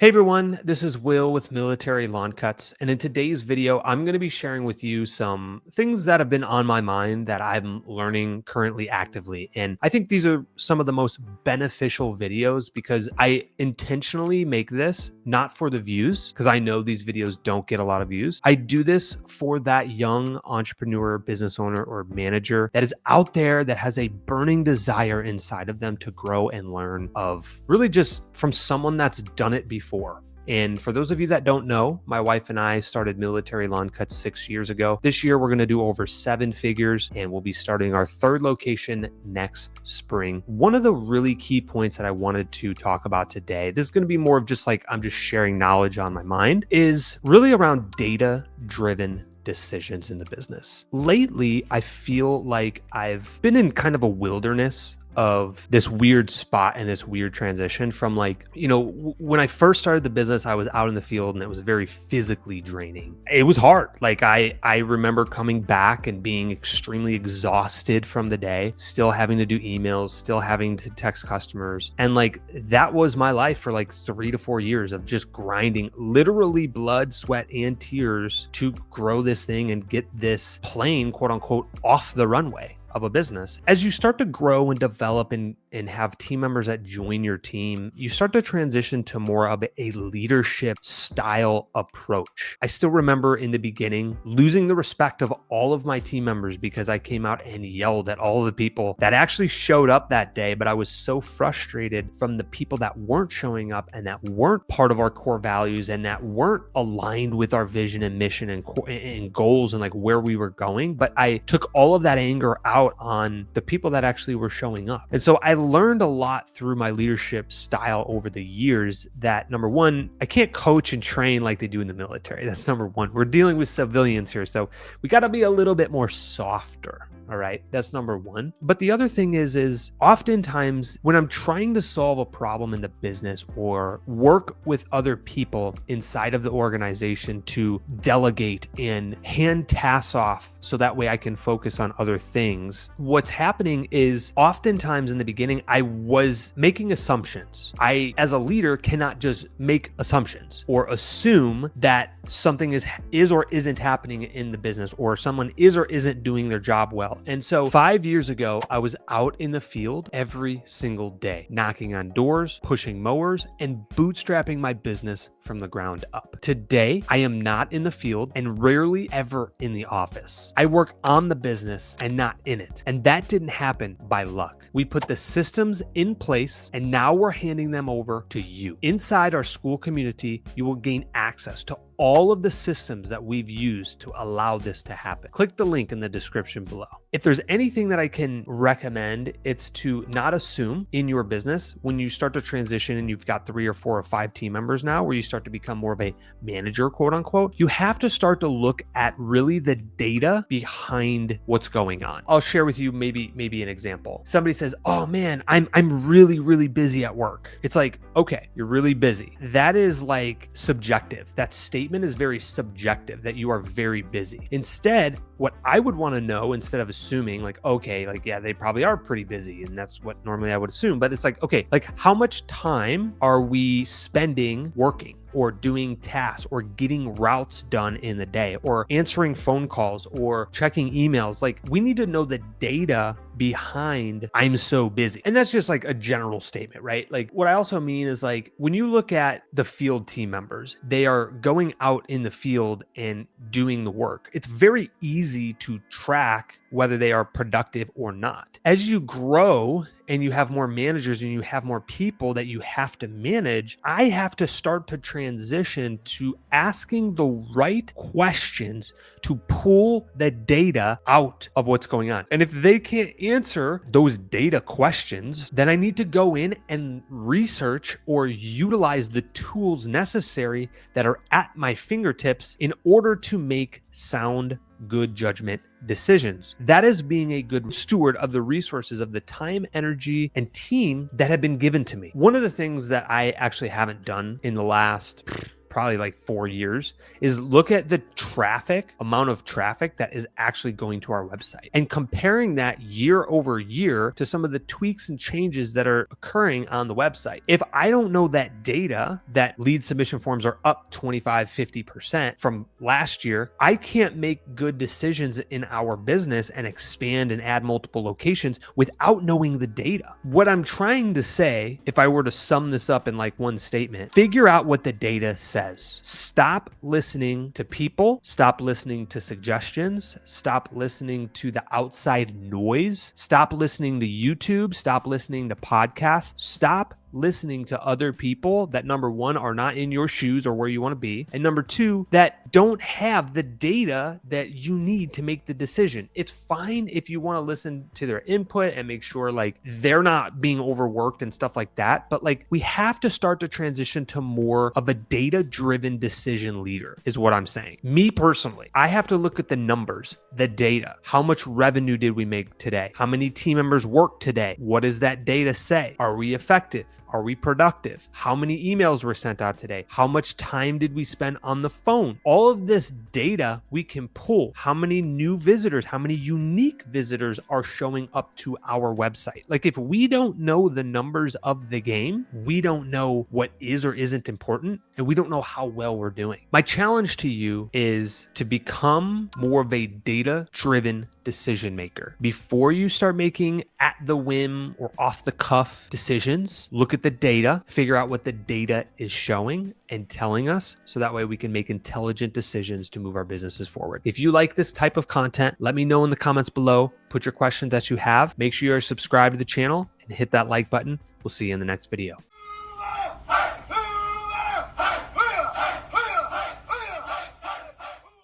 Hey everyone, this is Will with Military Lawn Cuts, and in today's video, I'm going to be sharing with you some things that have been on my mind that I'm learning currently actively. And I think these are some of the most beneficial videos because I intentionally make this not for the views, because I know these videos don't get a lot of views. I do this for that young entrepreneur, business owner, or manager that is out there that has a burning desire inside of them to grow and learn of really just from someone that's done it before. And for those of you that don't know, my wife and I started Military Lawn Cuts 6 years ago. This year, we're going to do over 7 figures, and we'll be starting our 3rd location next spring. One of the really key points that I wanted to talk about today, this is going to be more of just like I'm just sharing knowledge on my mind, is really around data-driven decisions in the business. Lately, I feel like I've been in kind of a wilderness of this weird spot and this weird transition from when I first started the business, I was out in the field and it was very physically draining. It was hard. Like I remember coming back and being extremely exhausted from the day, still having to do emails, still having to text customers. And like that was my life for like 3 to 4 years of just grinding, literally blood, sweat, and tears to grow this thing and get this plane, quote unquote, off the runway of a business. As you start to grow and develop and have team members that join your team, you start to transition to more of a leadership style approach. I still remember in the beginning losing the respect of all of my team members because I came out and yelled at all of the people that actually showed up that day, but I was so frustrated from the people that weren't showing up and that weren't part of our core values and that weren't aligned with our vision and mission and goals and like where we were going. But I took all of that anger out on the people that actually were showing up. And so I learned a lot through my leadership style over the years that, number one, I can't coach and train like they do in the military. That's number one. We're dealing with civilians here, so we got to be a little bit more softer. All right, that's number one. But the other thing is oftentimes when I'm trying to solve a problem in the business or work with other people inside of the organization to delegate and hand tasks off so that way I can focus on other things, what's happening is oftentimes in the beginning, I was making assumptions. I, as a leader, cannot just make assumptions or assume that something is or isn't happening in the business or someone is or isn't doing their job well. And so 5 years ago, I was out in the field every single day, knocking on doors, pushing mowers, and bootstrapping my business from the ground up. Today, I am not in the field and rarely ever in the office. I work on the business and not in it. And that didn't happen by luck. We put the systems in place and now we're handing them over to you. Inside our school community, you will gain access to all of the systems that we've used to allow this to happen. Click the link in the description below. If there's anything that I can recommend, it's to not assume in your business when you start to transition and you've got 3 or 4 or 5 team members now, where you start to become more of a manager, quote unquote, you have to start to look at really the data behind what's going on. I'll share with you maybe an example. Somebody says, "Oh man, I'm really busy at work." It's like, okay, you're really busy. That is like subjective. That statement is very subjective that you are very busy. Instead, what I would want to know, instead of assuming like, okay, like, yeah, they probably are pretty busy. And that's what normally I would assume. But it's like, okay, like how much time are we spending working or doing tasks or getting routes done in the day or answering phone calls or checking emails? Like we need to know the data behind "I'm so busy." And that's just like a general statement, right? Like what I also mean is like when you look at the field team members, they are going out in the field and doing the work. It's very easy to track whether they are productive or not. As you grow and you have more managers and you have more people that you have to manage, I have to start to transition to asking the right questions to pull the data out of what's going on. And if they can't answer those data questions, then I need to go in and research or utilize the tools necessary that are at my fingertips in order to make sound, good judgment decisions. That is being a good steward of the resources of the time, energy, and team that have been given to me. One of the things that I actually haven't done in the last probably like 4 years, is look at the amount of traffic that is actually going to our website and comparing that year over year to some of the tweaks and changes that are occurring on the website. If I don't know that data, that lead submission forms are up 25, 50% from last year, I can't make good decisions in our business and expand and add multiple locations without knowing the data. What I'm trying to say, if I were to sum this up in like one statement, figure out what the data says. Stop listening to people, stop listening to suggestions, stop listening to the outside noise, stop listening to YouTube, stop listening to podcasts, stop listening to other people that, number one, are not in your shoes or where you want to be, and number two, that don't have the data that you need to make the decision. It's fine if you want to listen to their input and make sure like they're not being overworked and stuff like that, but like we have to start to transition to more of a data-driven decision leader is what I'm saying. Me personally, I have to look at the numbers, the data. How much revenue did we make today? How many team members worked today? What does that data say? Are we effective? Are we productive? How many emails were sent out today? How much time did we spend on the phone? All of this data we can pull. How many new visitors, how many unique visitors are showing up to our website? Like if we don't know the numbers of the game, we don't know what is or isn't important, and we don't know how well we're doing. My challenge to you is to become more of a data-driven decision maker. Before you start making at the whim or off the cuff decisions, look at the data, figure out what the data is showing and telling us, so that way we can make intelligent decisions to move our businesses forward. If you like this type of content, let me know in the comments below. Put your questions that you have. Make sure you're subscribed to the channel and hit that like button. We'll see you in the next video.